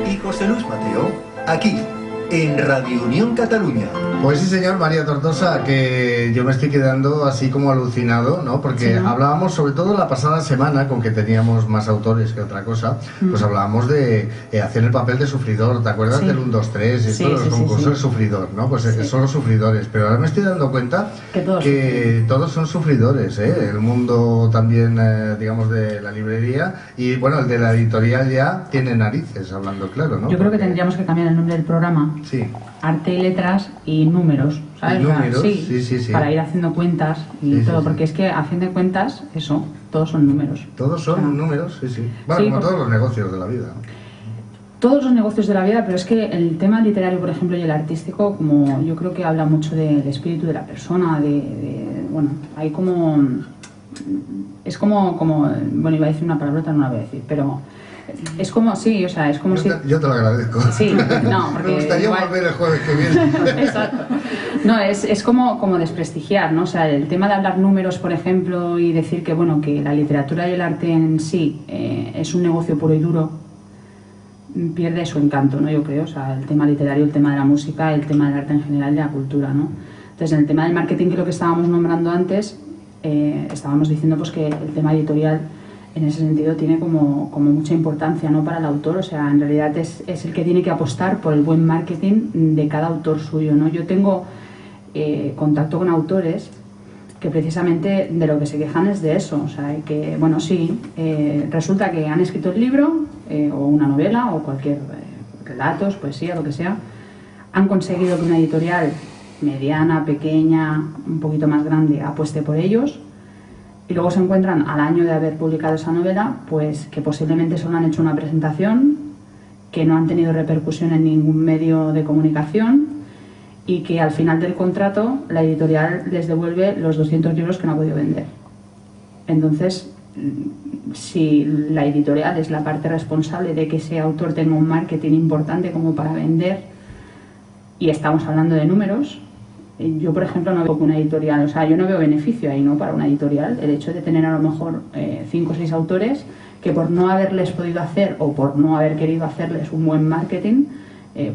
Y José Luis Mateo, aquí, en Radio Unión Cataluña. Pues sí, señor, María Tortosa, que yo me estoy quedando así como alucinado, ¿no? Porque sí, ¿no? Hablábamos, sobre todo la pasada semana, con que teníamos más autores que otra cosa, pues hablábamos de hacer el papel de sufridor, ¿te acuerdas del 1, 2, 3? Y todos los concursos de sufridor, ¿no? Pues son los sufridores, pero ahora me estoy dando cuenta que todos son sufridores, ¿eh? El mundo también, digamos, de la librería y, bueno, el de la editorial ya tiene narices, hablando claro, ¿no? Yo creo que tendríamos que cambiar el nombre del programa. Sí. Arte y letras y números, ¿sabes? ¿Y números? Sí, para ir haciendo cuentas y todo, porque es que a fin de cuentas, eso, todos son números. Todos son números, sí. Bueno, como todos los negocios de la vida. Todos los negocios de la vida, pero es que el tema literario, por ejemplo, y el artístico, como yo creo que habla mucho del espíritu de la persona, bueno, hay como... Es como, bueno, iba a decir una palabrota, no la voy a decir, pero... Es como, sí, o sea, es como si... Yo te lo agradezco. Sí, no, porque... Me gustaría volver el jueves que viene. Exacto. No, es como desprestigiar, ¿no? O sea, el tema de hablar números, por ejemplo, y decir que, bueno, que la literatura y el arte en sí es un negocio puro y duro, pierde su encanto, ¿no? Yo creo, o sea, el tema literario, el tema de la música, el tema del arte en general, de la cultura, ¿no? Entonces, en el tema del marketing, que es lo que estábamos nombrando antes, estábamos diciendo pues que el tema editorial en ese sentido tiene como mucha importancia, ¿no? Para el autor, o sea, en realidad es el que tiene que apostar por el buen marketing de cada autor suyo, ¿no? Yo tengo contacto con autores que precisamente de lo que se quejan es de eso, o sea, que, bueno, sí, resulta que han escrito el libro o una novela o cualquier relatos, poesía, lo que sea, han conseguido que una editorial mediana, pequeña, un poquito más grande apueste por ellos. Y luego se encuentran al año de haber publicado esa novela, pues que posiblemente solo han hecho una presentación, que no han tenido repercusión en ningún medio de comunicación y que al final del contrato la editorial les devuelve los 200 libros que no ha podido vender. Entonces, si la editorial es la parte responsable de que ese autor tenga un marketing importante como para vender, y estamos hablando de números, yo, por ejemplo, no veo que una editorial, o sea, yo no veo beneficio ahí, ¿no? Para una editorial, el hecho de tener a lo mejor 5 o 6 autores que por no haberles podido hacer o por no haber querido hacerles un buen marketing,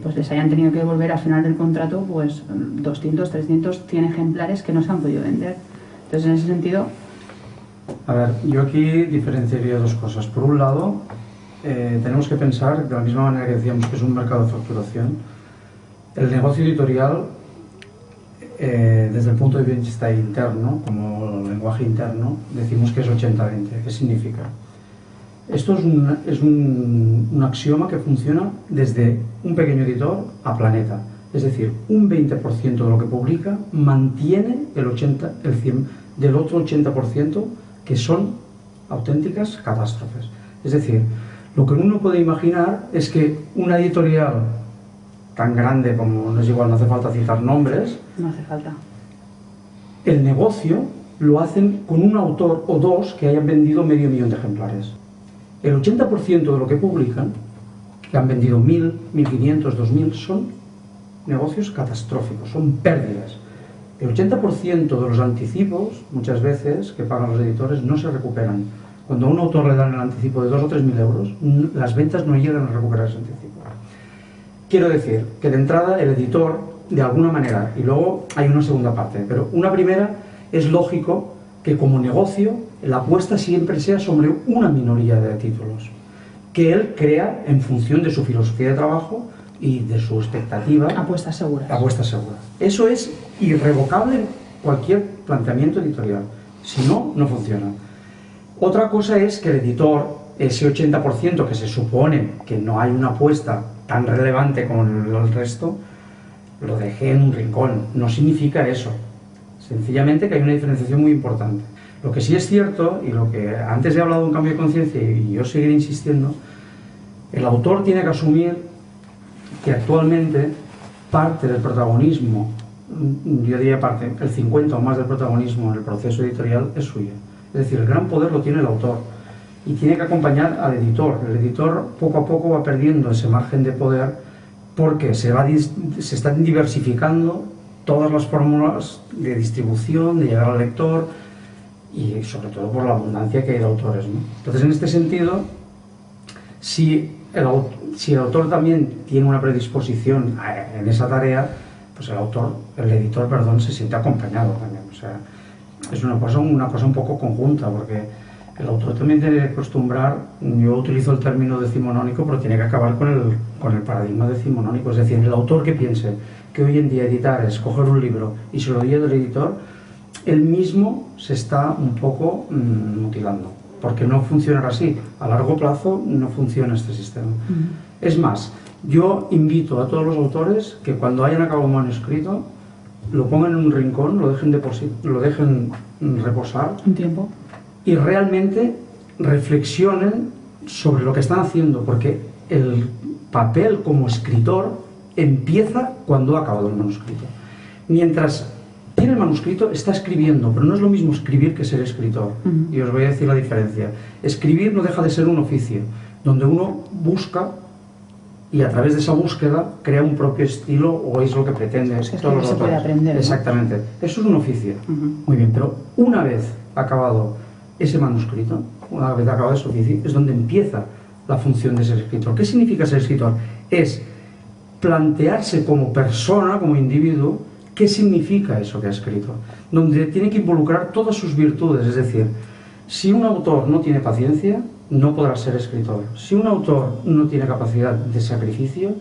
pues les hayan tenido que devolver al final del contrato pues 200, 300, 100 ejemplares que no se han podido vender. Entonces, en ese sentido... A ver, yo aquí diferenciaría dos cosas. Por un lado, tenemos que pensar, de la misma manera que decíamos que es un mercado de facturación, el negocio editorial... desde el punto de vista interno, como lenguaje interno, decimos que es 80-20. ¿Qué significa? Esto es un axioma que funciona desde un pequeño editor a Planeta. Es decir, un 20% de lo que publica mantiene el 100 del otro 80% que son auténticas catástrofes. Es decir, lo que uno puede imaginar es que una editorial tan grande como, no es igual, no hace falta citar nombres, No hace falta. El negocio lo hacen con un autor o dos que hayan vendido 500.000 de ejemplares. El 80% de lo que publican, que han vendido 1.000, 1.500, 2.000, son negocios catastróficos, son pérdidas. El 80% de los anticipos, muchas veces, que pagan los editores, no se recuperan. Cuando a un autor le dan el anticipo de 2.000 o 3.000 euros, las ventas no llegan a recuperar ese anticipo. Quiero decir que de entrada el editor, de alguna manera, y luego hay una segunda parte, pero una primera, es lógico que como negocio la apuesta siempre sea sobre una minoría de títulos, que él crea en función de su filosofía de trabajo y de su expectativa. Apuestas seguras. Apuestas seguras. Eso es irrevocable en cualquier planteamiento editorial. Si no, no funciona. Otra cosa es que el editor, ese 80% que se supone que no hay una apuesta tan relevante como el resto, lo deje en un rincón. No significa eso. Sencillamente que hay una diferenciación muy importante. Lo que sí es cierto, y lo que antes he hablado de un cambio de conciencia y yo seguiré insistiendo, el autor tiene que asumir que actualmente parte del protagonismo, yo diría parte, el 50 o más del protagonismo en el proceso editorial es suyo. Es decir, el gran poder lo tiene el autor y tiene que acompañar al editor. El editor poco a poco va perdiendo ese margen de poder porque se están diversificando todas las fórmulas de distribución, de llegar al lector y sobre todo por la abundancia que hay de autores, ¿no? Entonces, en este sentido, Si el autor también tiene una predisposición en esa tarea, pues el editor, perdón, se siente acompañado también. O sea, es una cosa un poco conjunta, porque el autor también tiene que acostumbrar, yo utilizo el término decimonónico, pero tiene que acabar con el paradigma decimonónico. Es decir, el autor que piense que hoy en día editar es coger un libro y se lo diga del editor, él mismo se está un poco mutilando, porque no funciona así. A largo plazo no funciona este sistema. Es más, yo invito a todos los autores que cuando hayan acabado un manuscrito lo pongan en un rincón, lo dejen reposar Un tiempo. y realmente reflexionen sobre lo que están haciendo, porque el papel como escritor empieza cuando ha acabado el manuscrito. Mientras tiene el manuscrito, está escribiendo, pero no es lo mismo escribir que ser escritor. Y os voy a decir la diferencia. Escribir no deja de ser un oficio, donde uno busca y a través de esa búsqueda crea un propio estilo, o es lo que pretende. Es lo que se puede aprender, ¿no? Exactamente. Eso es un oficio. Muy bien, pero una vez acabado ese manuscrito, una vez acabado ese oficio, es donde empieza la función de ser escritor. ¿Qué significa ser escritor? Es plantearse como persona, como individuo, qué significa eso que ha escrito, donde tiene que involucrar todas sus virtudes. Es decir, si un autor no tiene paciencia, no podrá ser escritor. Si un autor no tiene capacidad de sacrificio,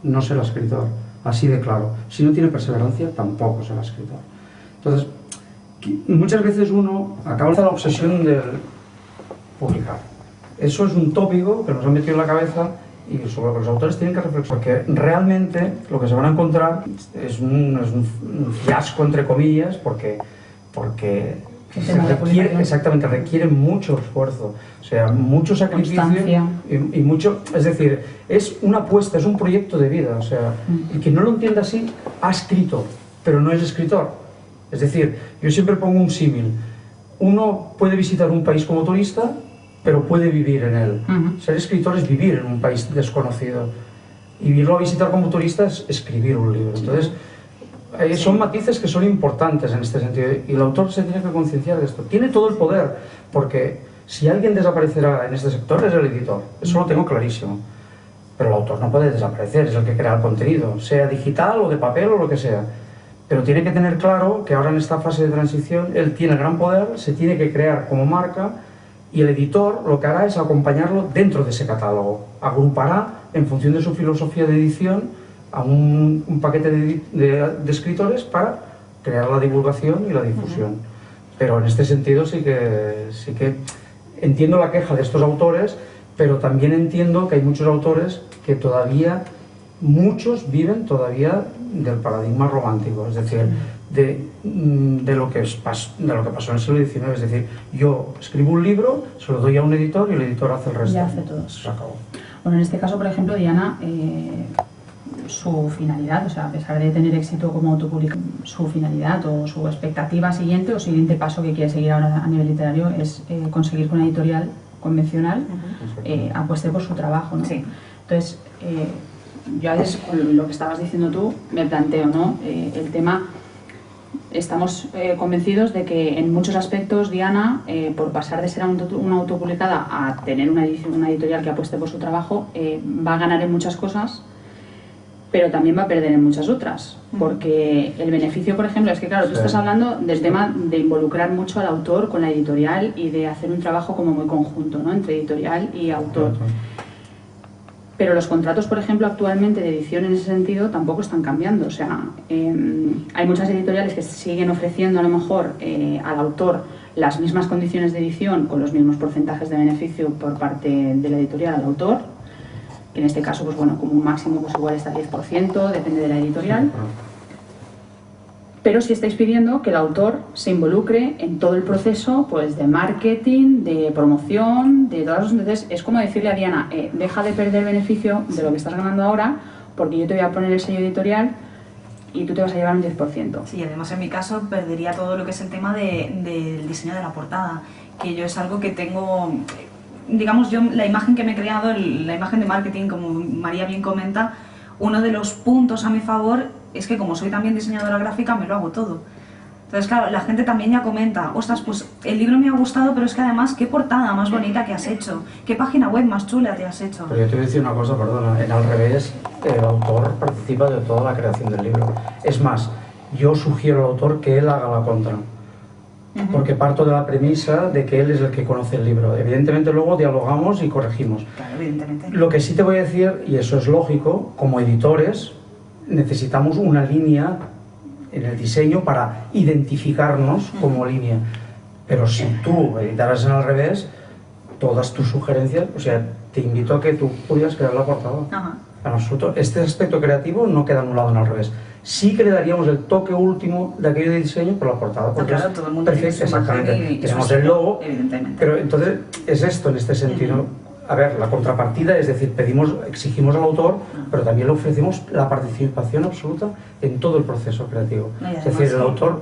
no será escritor. Así de claro. Si no tiene perseverancia, tampoco será escritor. Entonces, muchas veces uno acaba con la obsesión del publicar. Eso es un tópico que nos han metido en la cabeza y sobre lo que los autores tienen que reflexionar, porque realmente lo que se van a encontrar es un fiasco, entre comillas, porque requiere mucho esfuerzo, o sea, mucho sacrificio y mucho, es decir, es una apuesta, es un proyecto de vida. O sea, el que no lo entienda así ha escrito, pero no es escritor. Es decir, yo siempre pongo un símil: uno puede visitar un país como turista, pero puede vivir en él. Ser escritor es vivir en un país desconocido, y irlo a visitar como turista es escribir un libro. Entonces, son matices que son importantes en este sentido, y el autor se tiene que concienciar de esto. Tiene todo el poder, porque si alguien desaparecerá en este sector es el editor, eso lo tengo clarísimo. Pero el autor no puede desaparecer, es el que crea el contenido, sea digital o de papel o lo que sea. Pero tiene que tener claro que ahora en esta fase de transición él tiene gran poder, se tiene que crear como marca, y el editor lo que hará es acompañarlo dentro de ese catálogo. Agrupará, en función de su filosofía de edición, a un paquete de escritores para crear la divulgación y la difusión. Pero en este sentido sí que entiendo la queja de estos autores, pero también entiendo que hay muchos autores que todavía, muchos viven todavía del paradigma romántico, es decir, de lo que pasó en el siglo XIX. Es decir, yo escribo un libro, se lo doy a un editor y el editor hace el resto. Ya hace todo. Se acabó. Bueno, en este caso, por ejemplo, Diana, su finalidad, o sea, a pesar de tener éxito como autopublicador, su finalidad o su expectativa siguiente o siguiente paso que quiere seguir ahora a nivel literario es conseguir que una editorial convencional apueste por su trabajo, ¿no? Sí. Entonces, yo a veces, con lo que estabas diciendo tú, me planteo, ¿no? El tema, estamos convencidos de que en muchos aspectos Diana, por pasar de ser una autopublicada a tener una editorial que apueste por su trabajo, va a ganar en muchas cosas, pero también va a perder en muchas otras, porque el beneficio, por ejemplo, es que claro, tú estás hablando del tema de involucrar mucho al autor con la editorial y de hacer un trabajo como muy conjunto, ¿no?, entre editorial y autor. Pero los contratos, por ejemplo, actualmente de edición en ese sentido tampoco están cambiando. O sea, hay muchas editoriales que siguen ofreciendo a lo mejor al autor las mismas condiciones de edición con los mismos porcentajes de beneficio por parte de la editorial al autor, que en este caso, pues bueno, como un máximo pues igual está 10%, depende de la editorial. Pero sí estáis pidiendo que el autor se involucre en todo el proceso, pues, de marketing, de promoción, de todas las... Entonces es como decirle a Diana, deja de perder beneficio de lo que estás ganando ahora, porque yo te voy a poner el sello editorial y tú te vas a llevar un 10%. Sí, además en mi caso perdería todo lo que es el tema del diseño de la portada, que yo es algo que tengo... Digamos, yo la imagen que me he creado, la imagen de marketing, como María bien comenta, uno de los puntos a mi favor es que como soy también diseñadora gráfica, me lo hago todo. Entonces, claro, la gente también ya comenta, ostras, pues el libro me ha gustado, pero es que además, qué portada más bonita que has hecho, qué página web más chula te has hecho. Pero yo te voy a decir una cosa, perdona, en Al Revés, el autor participa de toda la creación del libro. Es más, yo sugiero al autor que él haga la contra. Porque parto de la premisa de que él es el que conoce el libro. Evidentemente luego dialogamos y corregimos. Claro, evidentemente. Lo que sí te voy a decir, y eso es lógico, como editores necesitamos una línea en el diseño para identificarnos como línea. Pero si tú editaras en Al Revés, todas tus sugerencias, o sea, te invito a que tú pudieras crear la portada. Ajá. En absoluto, este aspecto creativo no queda anulado en Al Revés. Sí que le daríamos el toque último de aquello de diseño por la portada, porque claro, es todo el mundo tiene perfecto, su imagen exactamente. y su Tenemos estilo, el logo, evidentemente. pero entonces es esto en este sentido. A ver, la contrapartida, es decir, exigimos al autor, pero también le ofrecemos la participación absoluta en todo el proceso creativo. No, y Es además decir, el que autor...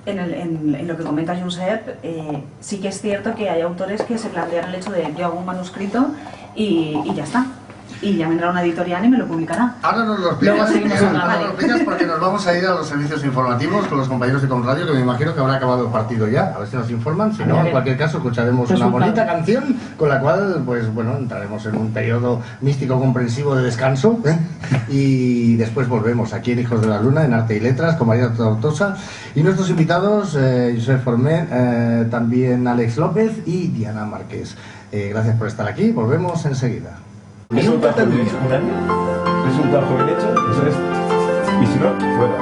En lo que comenta Josep, sí que es cierto que hay autores que se plantean el hecho de yo hago un manuscrito y ya está. Y ya vendrá una editorial y me lo publicará. Ahora nos lo explicas, porque nos vamos a ir a los servicios informativos con los compañeros de Conradio, que me imagino que habrá acabado el partido ya. A ver si nos informan. Si no, en cualquier caso, escucharemos una bonita canción con la cual, pues bueno, entraremos en un periodo místico comprensivo de descanso. Y después volvemos aquí en Hijos de la Luna, en Arte y Letras, con María Tortosa. Y nuestros invitados, Josep Forment, también Alex López y Diana Márquez. Gracias por estar aquí. Volvemos enseguida. Es un trabajo bien hecho, es un trabajo bien hecho, eso es. Y si no, fuera.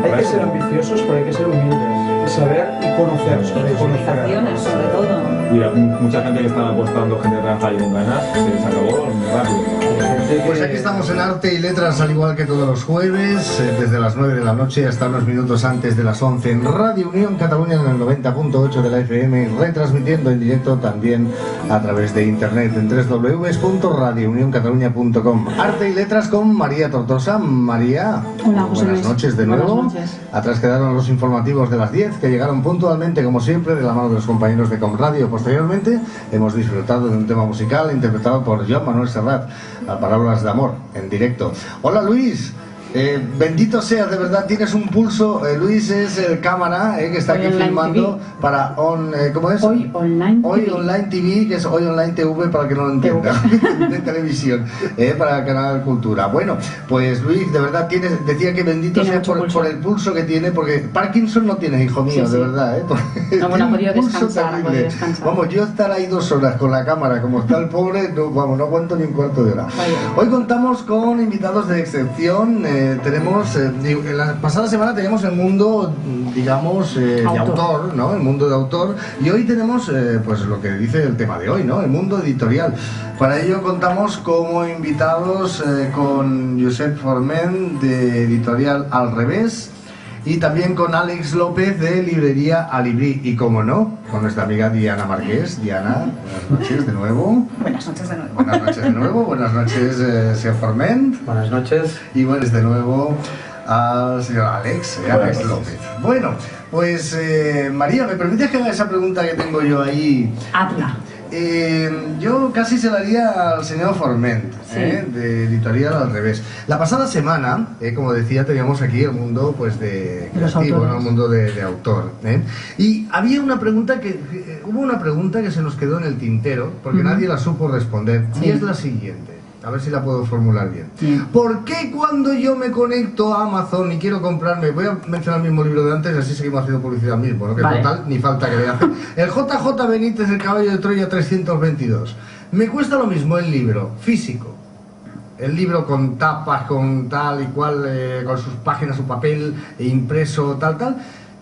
Hay que ser ambiciosos, pero hay que ser humildes. Saber y conocer. Sobre todo. Mira, mucha gente que estaba apostando, gente que trabaja y con ganas, se les acabó muy rápido. Pues aquí estamos en Arte y Letras, al igual que todos los jueves, desde las 9 de la noche hasta unos minutos antes de las 11 en Radio Unión Cataluña en el 90.8 de la FM, retransmitiendo en directo también a través de internet en www.radiounioncataluña.com. Arte y Letras con María Tortosa. María, hola, José buenas Luis. noches de nuevo. Buenas noches. Atrás quedaron los informativos de las 10, que llegaron puntualmente, como siempre, de la mano de los compañeros de Conradio. Posteriormente hemos disfrutado de un tema musical interpretado por Joan Manuel Serrat, a Palabras de Amor, en directo. Hola Luis, bendito seas, de verdad tienes un pulso. Luis es el cámara que está Hoy aquí Online filmando TV. Para ¿cómo es? Hoy Online Hoy TV. Online TV, que es Hoy Online TV para que no lo entienda, de televisión, para el canal Cultura. Bueno, pues Luis, de verdad decía que bendito Tiene sea mucho pulso. por el pulso que tiene, porque Parkinson no tiene, hijo mío, Sí, de sí. verdad, porque No, bueno, tiene ha un podido pulso descansar, ha terrible. podido descansar. Vamos, yo estar ahí 2 horas con la cámara, como está el pobre, no aguanto ni un cuarto de hora. Vaya. Hoy contamos con invitados de excepción. Tenemos, en la pasada semana teníamos el mundo, digamos, de autor, ¿no? El mundo de autor. Y hoy tenemos, pues lo que dice el tema de hoy, ¿no? El mundo editorial. Para ello contamos como invitados con Josep Forment, de Editorial Al Revés, y también con Alex López, de Librería Alibrí, y como no, con nuestra amiga Diana Márquez. Diana, buenas noches de nuevo. Buenas noches de nuevo. Buenas noches de nuevo, buenas noches, señor Forment. Buenas noches. Y buenas de nuevo al señor Alex López. Bueno, pues María, ¿me permites que haga esa pregunta que tengo yo ahí? Hazla. Yo casi se la haría al señor Forment, Sí. de Editorial Al Revés. La pasada semana, como decía, teníamos aquí el mundo pues de Los creativo, autores. ¿no? El mundo de autor. Y había una pregunta hubo una pregunta que se nos quedó en el tintero, porque nadie la supo responder, y Sí. es la siguiente. A ver si la puedo formular bien. Sí. ¿Por qué cuando yo me conecto a Amazon y quiero comprarme, voy a mencionar el mismo libro de antes, así seguimos haciendo publicidad mismo, ¿no? Que Vale. total, ni falta que le hace. El JJ Benítez, El caballo de Troya 322. Me cuesta lo mismo el libro físico, el libro con tapas, con tal y cual, con sus páginas, su papel impreso, tal,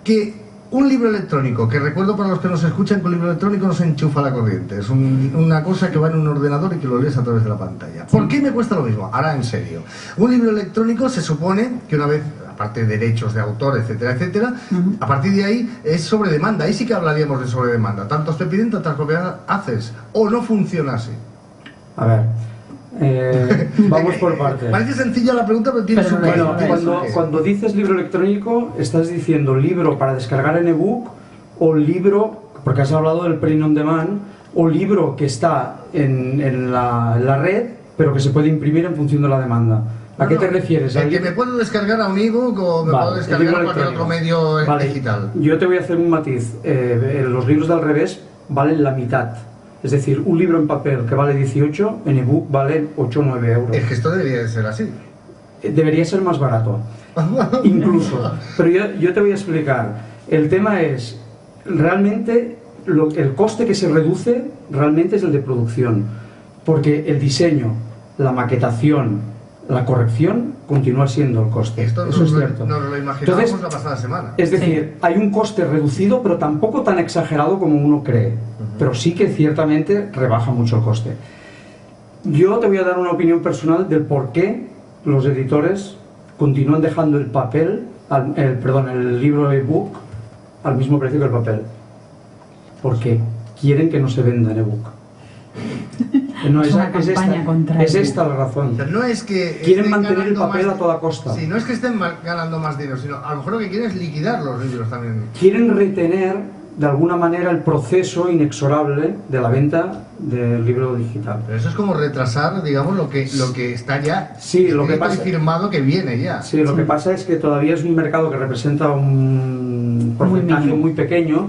que un libro electrónico, que recuerdo para los que nos escuchan que un libro electrónico no se enchufa a la corriente, es una cosa que va en un ordenador y que lo lees a través de la pantalla. ¿Por qué me cuesta lo mismo? Ahora en serio. Un libro electrónico se supone que una vez, aparte de derechos de autor, etcétera, etcétera, a partir de ahí es sobre demanda. Ahí sí que hablaríamos de sobre demanda. Tantos te piden, tantas copias haces. O no funciona así. A ver, vamos por partes. Parece sencilla la pregunta, pero tiene Pero su Bueno, qué. cuando dices libro electrónico, estás diciendo libro para descargar en ebook o libro, porque has hablado del print on demand, o libro que está en la red, pero que se puede imprimir en función de la demanda. ¿A qué te refieres? El que me puedo descargar a un ebook o me puedo descargar a cualquier otro medio digital. Yo te voy a hacer un matiz. Los libros de Al Revés valen la mitad. Es decir, un libro en papel que vale 18, en ebook vale 8 o 9 euros. Es que esto debería de ser así. Debería ser más barato, incluso. Pero yo te voy a explicar. El tema es, realmente, el coste que se reduce realmente es el de producción. Porque el diseño, la maquetación, la corrección continúa siendo el coste. Esto Eso es cierto. nos lo imaginábamos Entonces, la pasada semana. Es decir, hay un coste reducido, pero tampoco tan exagerado como uno cree. Pero sí que ciertamente rebaja mucho el coste. Yo te voy a dar una opinión personal del por qué los editores continúan dejando el papel, el libro ebook al mismo precio que el papel. Porque quieren que no se venda en ebook. No, es una campaña contra es ello. esta la razón. O sea, no es que Quieren estén mantener el ganando papel más, a toda costa. Sí, no es que estén ganando más dinero, sino a lo mejor lo que quieren es liquidar los libros también. Quieren retener de alguna manera el proceso inexorable de la venta del libro digital. Pero eso es como retrasar, digamos, lo que está ya Sí, lo que escrito pasa, y firmado que viene ya. sí, lo que pasa es que todavía es un mercado que representa un porcentaje muy pequeño,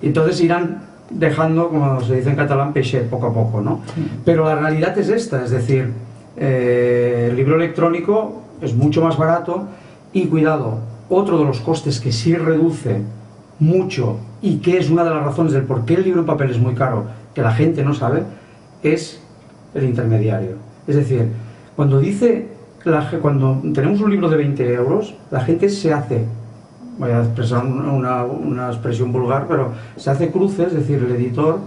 y entonces irán dejando, como se dice en catalán, peixet poco a poco, ¿no? Sí. Pero la realidad es esta, es decir, el libro electrónico es mucho más barato y, cuidado, otro de los costes que sí reduce mucho y que es una de las razones del por qué el libro en papel es muy caro, que la gente no sabe, es el intermediario. Es decir, cuando tenemos un libro de 20 euros, la gente se hace, voy a expresar una expresión vulgar, pero se hace cruces, es decir, el editor,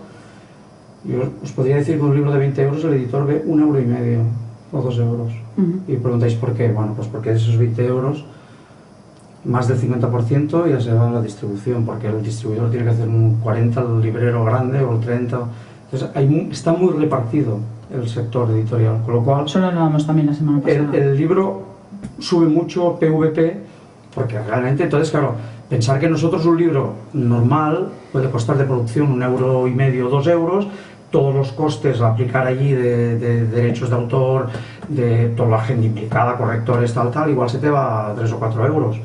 yo os podría decir que un libro de 20 euros el editor ve 1,5 euros o 2 euros. Y preguntáis por qué. Bueno, pues porque de esos 20 euros, más del 50% ya se va a la distribución, porque el distribuidor tiene que hacer un 40 al librero grande o el 30. Entonces está muy repartido el sector editorial, con lo cual Eso lo hablábamos también la semana pasada. el libro sube mucho PVP, porque realmente, entonces, claro, pensar que nosotros un libro normal puede costar de producción 1,5 euros, 2 euros, todos los costes a aplicar allí de derechos de autor, de toda la gente implicada, correctores, tal, igual se te va a 3 o 4 euros.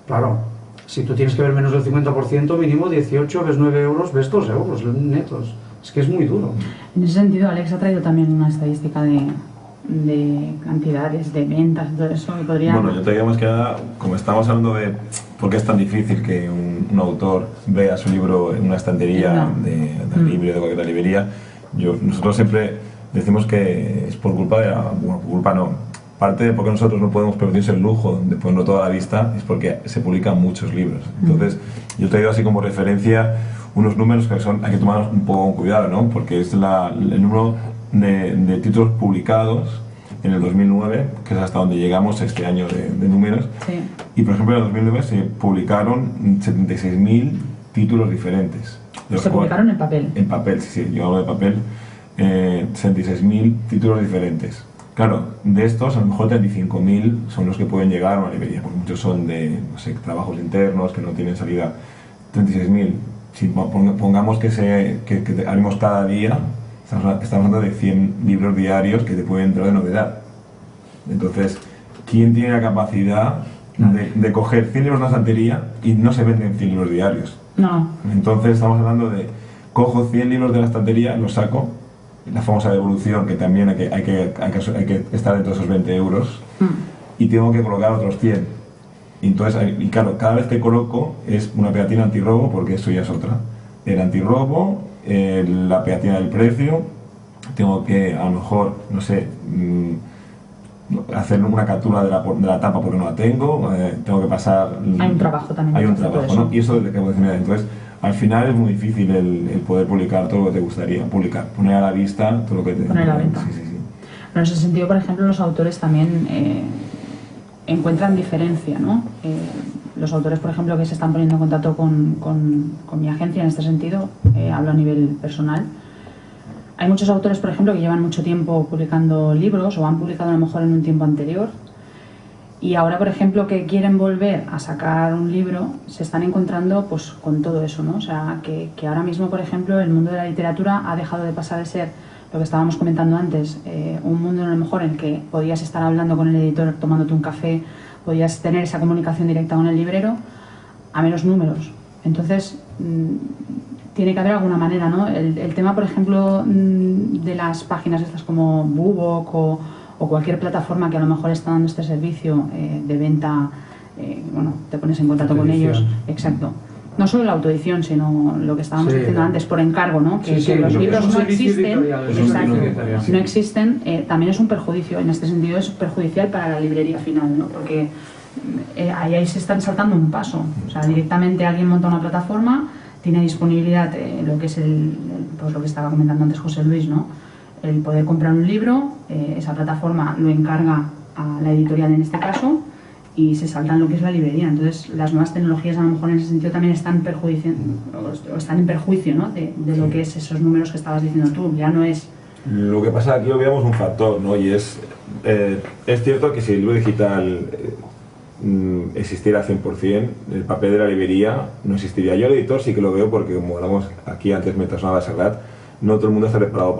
Claro, si tú tienes que ver menos del 50%, mínimo 18, ves 9 euros, ves 2 euros netos. Es que es muy duro. En ese sentido, Alex ha traído también una estadística de cantidades, de ventas, todo eso que podría... Bueno, yo te digo más que nada, como estamos hablando de por qué es tan difícil que un autor vea su libro en una estantería de libro de cualquier otra librería, nosotros siempre decimos que es por culpa de parte de porque nosotros no podemos permitirse el lujo de ponerlo toda a la vista, es porque se publican muchos libros. Entonces, yo te digo así como referencia unos números que hay que tomar un poco con cuidado, ¿no? Porque es el número de títulos publicados en el 2009, que es hasta donde llegamos este año de números. Sí. Y por ejemplo, en el 2009 se publicaron 76.000 títulos diferentes. ¿Se publicaron en papel? En papel, sí, yo hablo de papel. 66.000 títulos diferentes. Claro, de estos a lo mejor 35.000 son los que pueden llegar a una librería, porque muchos son de, no sé, trabajos internos que no tienen salida. 36.000, si pongamos que haremos cada día, estamos hablando de 100 libros diarios que te pueden entrar de novedad. Entonces, ¿quién tiene la capacidad de coger 100 libros de una estantería y no se venden 100 libros diarios? No. Entonces estamos hablando de, cojo 100 libros de la estantería, los saco, la famosa devolución, que también hay que estar dentro de esos 20 euros, y tengo que colocar otros 100. Y entonces, y claro, cada vez que coloco es una pegatina antirrobo, porque eso ya es otra. El antirrobo, la pegatina del precio, tengo que a lo mejor, no sé, hacer una captura de la tapa porque no la tengo, tengo que pasar... Hay un trabajo también. Hay un trabajo, ¿no? Y eso desde que entonces, al final es muy difícil el poder publicar todo lo que te gustaría publicar, poner a la vista todo lo que te... Poner a la venta. Sí. Bueno, en ese sentido, por ejemplo, los autores también encuentran diferencia, ¿no? Los autores, por ejemplo, que se están poniendo en contacto con mi agencia en este sentido, hablo a nivel personal. Hay muchos autores, por ejemplo, que llevan mucho tiempo publicando libros o han publicado a lo mejor en un tiempo anterior y ahora, por ejemplo, que quieren volver a sacar un libro, se están encontrando pues con todo eso, ¿no? O sea, que ahora mismo, por ejemplo, el mundo de la literatura ha dejado de pasar de ser lo que estábamos comentando antes, un mundo a lo mejor en el que podías estar hablando con el editor, tomándote un café, podías tener esa comunicación directa con el librero, a menos números. Entonces, tiene que haber alguna manera, ¿no? El tema, por ejemplo, de las páginas estas como Bubok o cualquier plataforma que a lo mejor está dando este servicio de venta, bueno, te pones en contacto con ellos. Exacto. No solo la autoedición, sino lo que estábamos diciendo antes, por encargo, ¿no? Que los libros no existen, no existen, también es un perjuicio, en este sentido es perjudicial para la librería final, ¿no? Porque ahí se están saltando un paso. O sea, directamente alguien monta una plataforma, tiene disponibilidad lo que es pues lo que estaba comentando antes José Luis, ¿no? El poder comprar un libro, esa plataforma lo encarga a la editorial en este caso, y se saltan lo que es la librería. Entonces, las nuevas tecnologías a lo mejor en ese sentido también están en perjuicio, ¿no? de lo que es esos números que estabas diciendo tú. Ya no es... Lo que pasa aquí obviamos un factor, ¿no? Y es cierto que si el libro digital existiera al 100%, el papel de la librería no existiría. Yo el editor sí que lo veo porque, como hablamos aquí antes mientras sonaba Serrat, no todo el mundo está preparado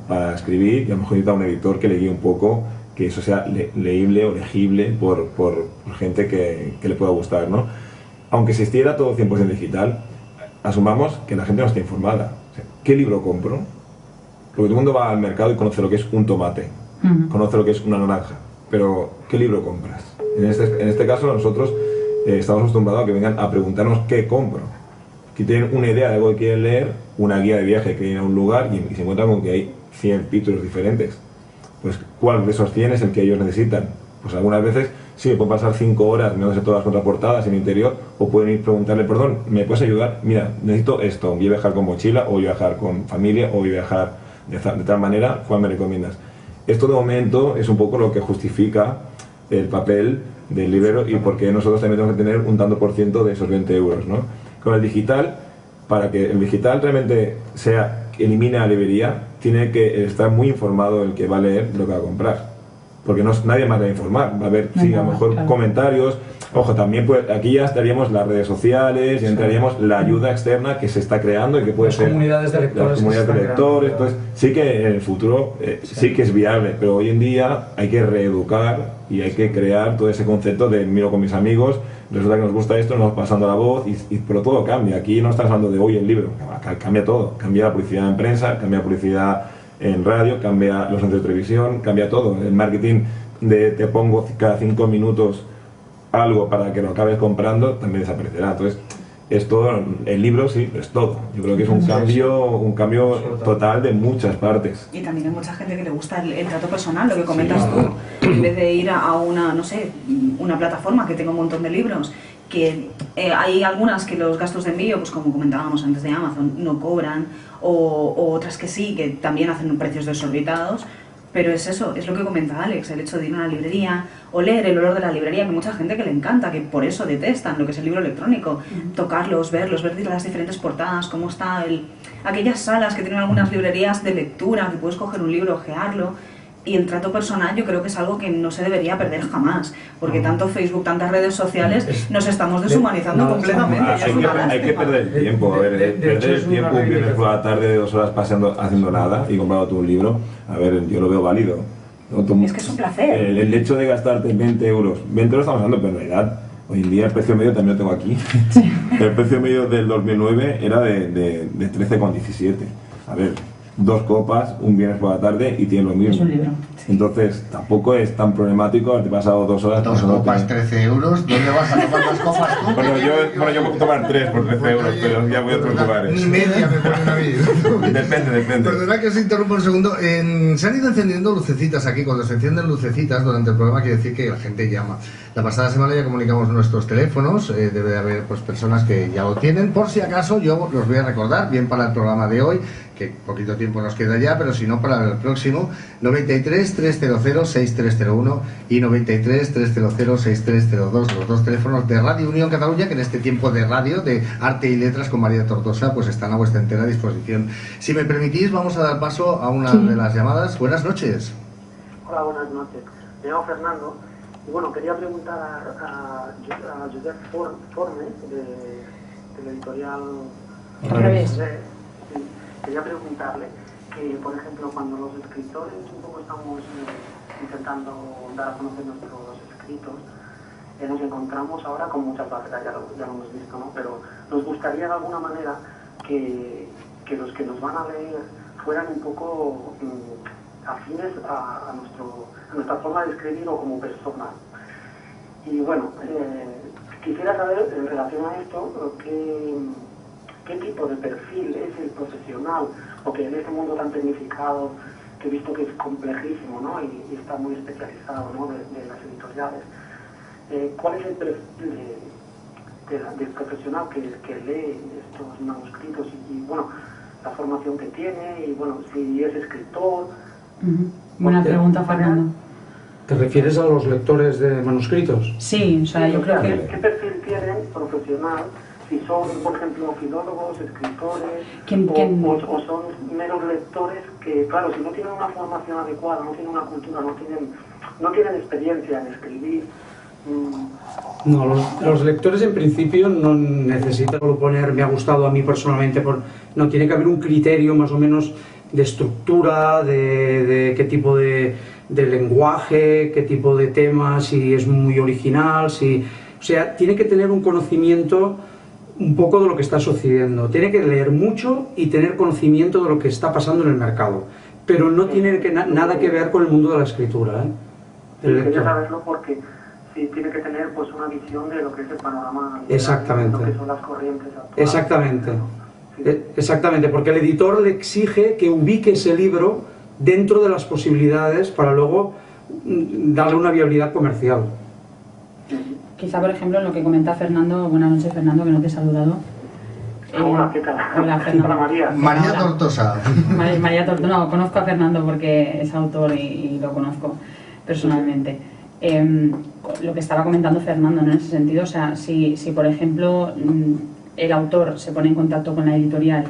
para escribir, y a lo mejor necesita un editor que le guíe un poco, que eso sea leíble o legible por gente que le pueda gustar, ¿no? Aunque existiera todo 100% digital, asumamos que la gente no está informada. O sea, ¿qué libro compro? Porque todo el mundo va al mercado y conoce lo que es un tomate, conoce lo que es una naranja, pero ¿qué libro compras? En este caso nosotros estamos acostumbrados a que vengan a preguntarnos qué compro. Que tienen una idea de algo que quieren leer, una guía de viaje que viene a un lugar y se encuentran con que hay 100 títulos diferentes. Pues, ¿cuál de esos 100 es el que ellos necesitan? Pues algunas veces sí, me pueden pasar 5 horas mirando todas las contraportadas en interior, o pueden ir a preguntarle, perdón, ¿me puedes ayudar? Mira, necesito esto, voy a viajar con mochila, o voy a viajar con familia, o voy a viajar de tal manera, ¿cuál me recomiendas? Esto de momento es un poco lo que justifica el papel del librero y por qué nosotros también tenemos que tener un tanto por ciento de esos 20 euros, ¿no? Con el digital, para que el digital realmente elimine la librería, tiene que estar muy informado el que va a leer lo que va a comprar, porque nadie más va a informar, va a haber, sí, a lo mejor comentarios. Ojo, también pues, aquí ya estaríamos las redes sociales, ya entraríamos la ayuda externa que se está creando y que puede ser comunidades de lectores, las comunidades de lectores. Entonces sí que en el futuro sí que es viable, pero hoy en día hay que reeducar y hay que crear todo ese concepto de miro con mis amigos, resulta que nos gusta esto, nos vamos pasando la voz, pero todo cambia. Aquí no estás hablando de hoy el libro, cambia todo, cambia la publicidad en prensa, cambia la publicidad en radio, cambia los anuncios de televisión, cambia todo. El marketing te pongo cada 5 minutos algo para que lo acabes comprando también desaparecerá. Entonces, es todo, el libro sí, es todo. Yo creo que es un cambio total de muchas partes. Y también hay mucha gente que le gusta el trato personal, lo que comentas tú, en vez de ir a una, no sé, una plataforma que tenga un montón de libros, que hay algunas que los gastos de envío, pues como comentábamos antes de Amazon, no cobran, o otras que sí, que también hacen precios desorbitados. Pero es eso, es lo que comenta Alex, el hecho de ir a una librería, oler el olor de la librería, que hay mucha gente que le encanta, que por eso detestan lo que es el libro electrónico, tocarlos, ver las diferentes portadas, cómo está aquellas salas que tienen algunas librerías de lectura, que puedes coger un libro, ojearlo, y el trato personal yo creo que es algo que no se debería perder jamás, porque tanto Facebook, tantas redes sociales, nos estamos deshumanizando completamente. Hay que perder el tiempo, perder el tiempo un viernes por la tarde, 2 horas paseando, haciendo nada y comprando tu libro, a ver, yo lo veo válido. Es que es un placer. El hecho de gastarte 20 euros estamos hablando, pero en realidad, hoy en día el precio medio también lo tengo aquí. El precio medio del 2009 era de 13,17. A ver, 2 copas, un viernes por la tarde y tiene lo mismo. Es un libro. Entonces, tampoco es tan problemático haberte pasado 2 horas. 2 copas, 13 euros. ¿Dónde vas a tomar las copas tú? Bueno, yo puedo tomar 3 por 13 euros, pero ya voy a otros lugares. Ni media me ponen a mí. Depende. Perdona que os interrumpa un segundo. Se han ido encendiendo lucecitas aquí. Cuando se encienden lucecitas durante el programa quiere decir que la gente llama. La pasada semana ya comunicamos nuestros teléfonos. Debe haber pues personas que ya lo tienen. Por si acaso, yo los voy a recordar, bien para el programa de hoy, que poquito tiempo nos queda ya, pero si no para el próximo, 93 300 6301 y 93 300 6302, los 2 teléfonos de Radio Unión Cataluña, que en este tiempo de radio, de arte y letras con María Tortosa, pues están a vuestra entera disposición. Si me permitís, vamos a dar paso a una de las llamadas. Buenas noches. Hola, buenas noches. Me llamo Fernando y bueno, quería preguntar a Josep Forne, de la editorial... Al revés. Quería preguntarle que, por ejemplo, cuando los escritores un poco estamos intentando dar a conocer nuestros escritos, nos encontramos ahora con muchas barreras, ya lo hemos visto, ¿no? Pero nos gustaría de alguna manera que los que nos van a leer fueran un poco afines a nuestra forma de escribir o como personas. Y bueno, quisiera saber en relación a esto qué tipo de perfil es el profesional, porque en este mundo tan tecnificado, que he visto que es complejísimo, ¿no? y está muy especializado, ¿no? de las editoriales, ¿cuál es el perfil del profesional que lee estos manuscritos y bueno, la formación que tiene y bueno, si es escritor? Buena pregunta, Fernando. ¿Te refieres a los lectores de manuscritos? Sí, o sea, yo creo que... ¿Qué perfil tienen profesional? Si son, por ejemplo, filólogos, escritores, o son meros lectores que, claro, si no tienen una formación adecuada, no tienen una cultura, no tienen experiencia en escribir. No, los lectores en principio no necesitan poner me ha gustado a mí personalmente, no, tiene que haber un criterio más o menos de estructura, de qué tipo de lenguaje, qué tipo de tema, si es muy original, o sea, tiene que tener un conocimiento un poco de lo que está sucediendo, tiene que leer mucho y tener conocimiento de lo que está pasando en el mercado, pero no tiene nada que ver con el mundo de la escritura. Quería saberlo porque sí tiene que tener pues una visión de lo que es el panorama, exactamente, lo que son las corrientes actuales. Exactamente. Sí. Exactamente, porque el editor le exige que ubique ese libro dentro de las posibilidades para luego darle una viabilidad comercial. Quizá, por ejemplo, en lo que comenta Fernando, buenas noches Fernando, que no te he saludado. Hola, ¿qué tal? Hola, Fernando. Hola, María. María Tortosa. María Tortosa, no, conozco a Fernando porque es autor y lo conozco personalmente. Lo que estaba comentando Fernando, ¿no? En ese sentido, o sea, si por ejemplo el autor se pone en contacto con la editorial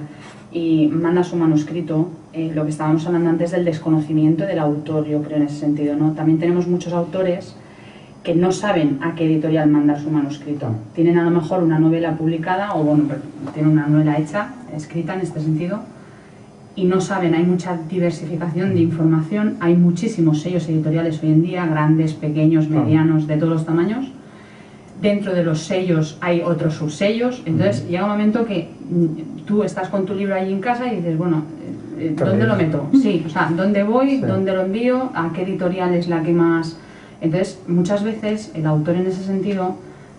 y manda su manuscrito, lo que estábamos hablando antes del desconocimiento del autor, yo creo en ese sentido, ¿no? También tenemos muchos autores que no saben a qué editorial mandar su manuscrito. Tienen a lo mejor una novela publicada o bueno, tienen una novela hecha, escrita en este sentido, y no saben, hay mucha diversificación de información, hay muchísimos sellos editoriales hoy en día, grandes, pequeños, medianos, de todos los tamaños. Dentro de los sellos hay otros subsellos, entonces llega un momento que tú estás con tu libro allí en casa y dices, bueno, ¿dónde lo meto? Sí, o sea, ¿dónde voy? ¿Dónde lo envío? ¿A qué editorial es la que más...? Entonces, muchas veces el autor en ese sentido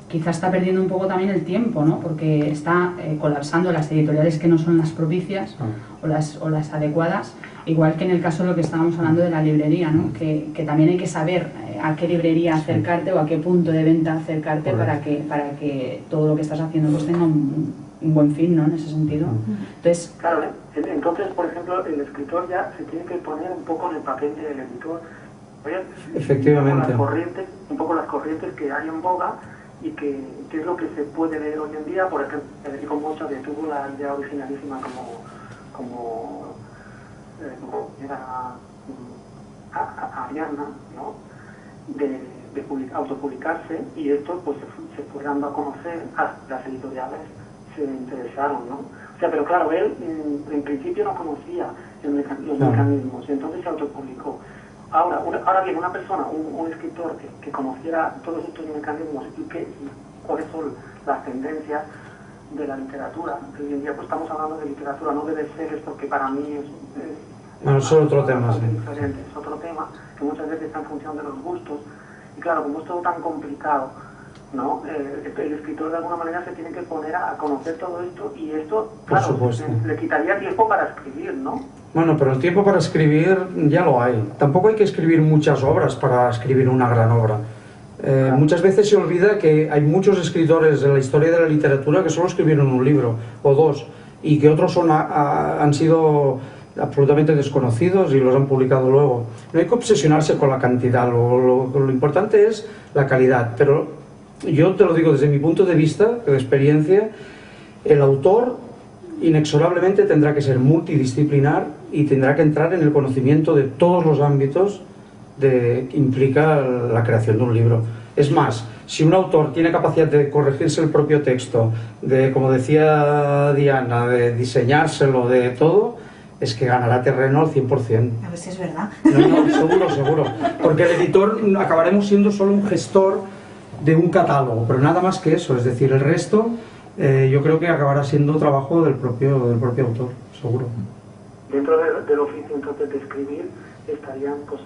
quizás está perdiendo un poco también el tiempo, ¿no? Porque está colapsando las editoriales que no son las propicias o las adecuadas, igual que en el caso de lo que estábamos hablando de la librería, ¿no? Que también hay que saber a qué librería acercarte o a qué punto de venta acercarte para que todo lo que estás haciendo pues tenga un buen fin, ¿no? En ese sentido. Entonces, claro, entonces, por ejemplo, el escritor ya se tiene que poner un poco en el papel del editor. Efectivamente. Un poco las corrientes que hay en boga y que es lo que se puede leer hoy en día. Por ejemplo, Federico Mocha que tuvo la idea originalísima como era Ariana, ¿no? de autopublicarse, y esto pues se fue dando a conocer, las editoriales se interesaron, ¿no? O sea, pero claro, él en principio no conocía los mecanismos, y entonces se autopublicó. Ahora bien, una persona, un escritor que conociera todos estos mecanismos y cuáles son las tendencias de la literatura, que hoy en día pues estamos hablando de literatura, no debe ser esto que para mí es otro tema, sí. Diferente, es otro tema que muchas veces está en función de los gustos, y claro, como es todo tan complicado, ¿no? El escritor de alguna manera se tiene que poner a conocer todo esto, y esto, claro, le quitaría tiempo para escribir, ¿no? Bueno, pero el tiempo para escribir ya lo hay. Tampoco hay que escribir muchas obras para escribir una gran obra. Muchas veces se olvida que hay muchos escritores en la historia de la literatura que solo escribieron un libro o dos, y que otros han sido absolutamente desconocidos y los han publicado luego. No hay que obsesionarse con la cantidad, lo importante es la calidad. Pero yo te lo digo desde mi punto de vista, de experiencia, el autor inexorablemente tendrá que ser multidisciplinar y tendrá que entrar en el conocimiento de todos los ámbitos que implica la creación de un libro. Es más, si un autor tiene capacidad de corregirse el propio texto, de, como decía Diana, de diseñárselo, de todo, es que ganará terreno al 100%. A ver si es verdad. No, seguro, seguro. Porque el editor acabaremos siendo solo un gestor de un catálogo, pero nada más que eso. Es decir, el resto yo creo que acabará siendo trabajo del propio autor, seguro. Dentro del oficio entonces de escribir estarían pues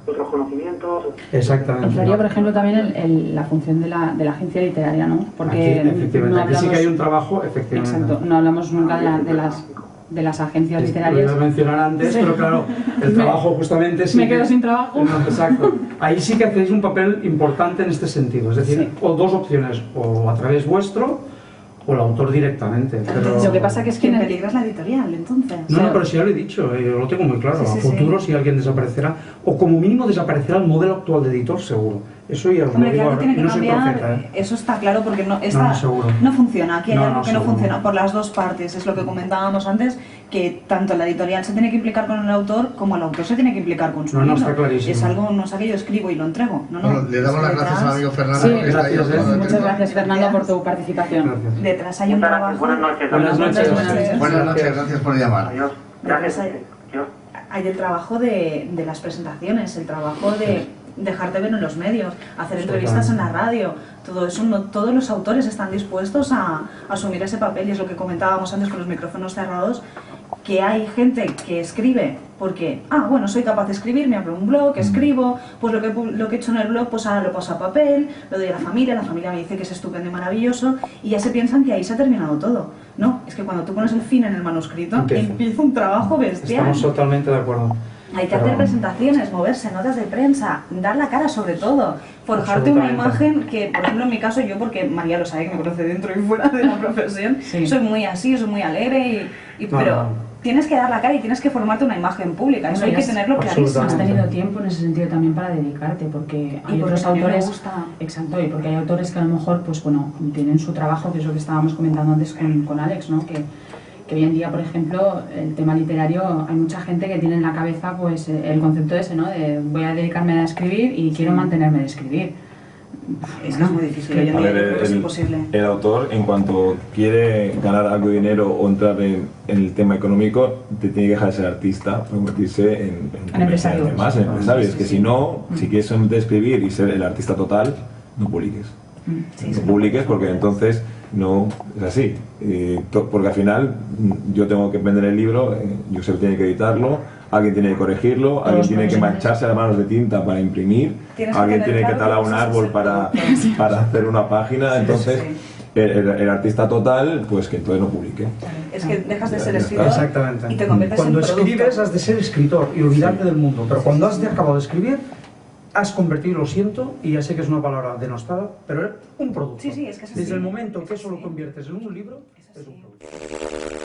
otros conocimientos. Exactamente. Entraría, por ejemplo, también la función de la agencia literaria, ¿no? Porque aquí, efectivamente, no aquí sí hablamos, que hay un trabajo, efectivamente. exacto, no hablamos nunca de las agencias Lo literarias. iba a mencionar antes, Sí. pero claro, el trabajo justamente sí. Me quedo sin trabajo. No, exacto. Ahí sí que hacéis un papel importante en este sentido. Es decir, Sí. o dos opciones, o a través vuestro, o el autor directamente. Pero... Lo que pasa que es que Que en el- peligras la editorial, entonces. No, pero sí ya lo he dicho, yo lo tengo muy claro. Sí, sí, A futuro, sí. si alguien desaparecerá, o como mínimo desaparecerá el modelo actual de editor, seguro. Eso ya os lo Hombre, digo claro que ahora. tiene que No soy cambiar, profeta, ¿eh? eso está claro, porque No, seguro. no funciona. Aquí hay No, algo no, que no seguro. funciona por las dos partes. Es lo que comentábamos antes, que tanto la editorial se tiene que implicar con el autor, como el autor se tiene que implicar con su No, no, libro. está clarísimo. Es algo, no es que yo escribo y lo entrego. No, no. Bueno, le damos Es las que gracias al amigo Fernando. Sí, que está ahí gracias, al lado del Muchas teléfono. gracias, Fernando, por tu participación. Gracias. Detrás hay un Muchas trabajo. gracias. Buenas noches. Buenas noches. Buenas noches. Buenas noches, gracias por llamar. Adiós. Detrás Gracias. Adiós. hay el trabajo de las presentaciones, el trabajo de dejarte ver en los medios, hacer entrevistas en la radio, todo eso, no todos los autores están dispuestos a asumir ese papel, y es lo que comentábamos antes con los micrófonos cerrados, que hay gente que escribe porque, bueno, soy capaz de escribir, me abro un blog, escribo, pues lo que he hecho en el blog, pues ahora lo paso a papel, lo doy a la familia me dice que es estupendo y maravilloso, y ya se piensan que ahí se ha terminado todo. No, es que cuando tú pones el fin en el manuscrito, empieza un trabajo bestial. Estamos totalmente de acuerdo. Hay que hacer presentaciones, moverse, notas de prensa, dar la cara sobre todo, forjarte una imagen que, por ejemplo, en mi caso, yo, porque María lo sabe, que me conoce dentro y fuera de la profesión, Sí. soy muy así, soy muy alegre, pero tienes que dar la cara y tienes que formarte una imagen pública, eso hay que tenerlo clarísimo. Has tenido tiempo en ese sentido también para dedicarte, porque hay Y porque otros a mí me autores, gusta. exacto, y porque hay autores que a lo mejor, pues bueno, tienen su trabajo, que es lo que estábamos comentando antes con Alex, ¿no? Que hoy en día, por ejemplo, el tema literario, hay mucha gente que tiene en la cabeza pues el concepto ese, ¿no? De voy a dedicarme a escribir y quiero mantenerme de escribir. Es que es muy difícil, hoy en A día ver, yo creo que es imposible. el autor, en cuanto quiere ganar algo de dinero o entrar en el tema económico, te tiene que dejar de ser artista, convertirse en empresario. Además, en empresario. Sí, Es que sí. si no, si quieres solamente escribir y ser el artista total, no publiques. Sí, No sí, publiques porque entonces no es así. Porque al final yo tengo que vender el libro, yo sé que tiene que editarlo, alguien tiene que corregirlo, alguien los tiene que profesionales. mancharse las manos de tinta para imprimir, Tienes que alguien tener tiene que claro talar que un vas a árbol ser para productor. hacer una página, entonces sí. el artista total, pues que entonces no publique. Es que dejas de Ya ser está. escritor Exactamente. y te conviertes Cuando en productor. escribes has de ser escritor y olvidarte del mundo, pero cuando has de acabado de escribir has convertido, lo siento, y ya sé que es una palabra denostada, pero es un producto. Sí, sí, es que es Desde así. el momento que Es eso lo así. conviertes en un libro, Es es un así. producto.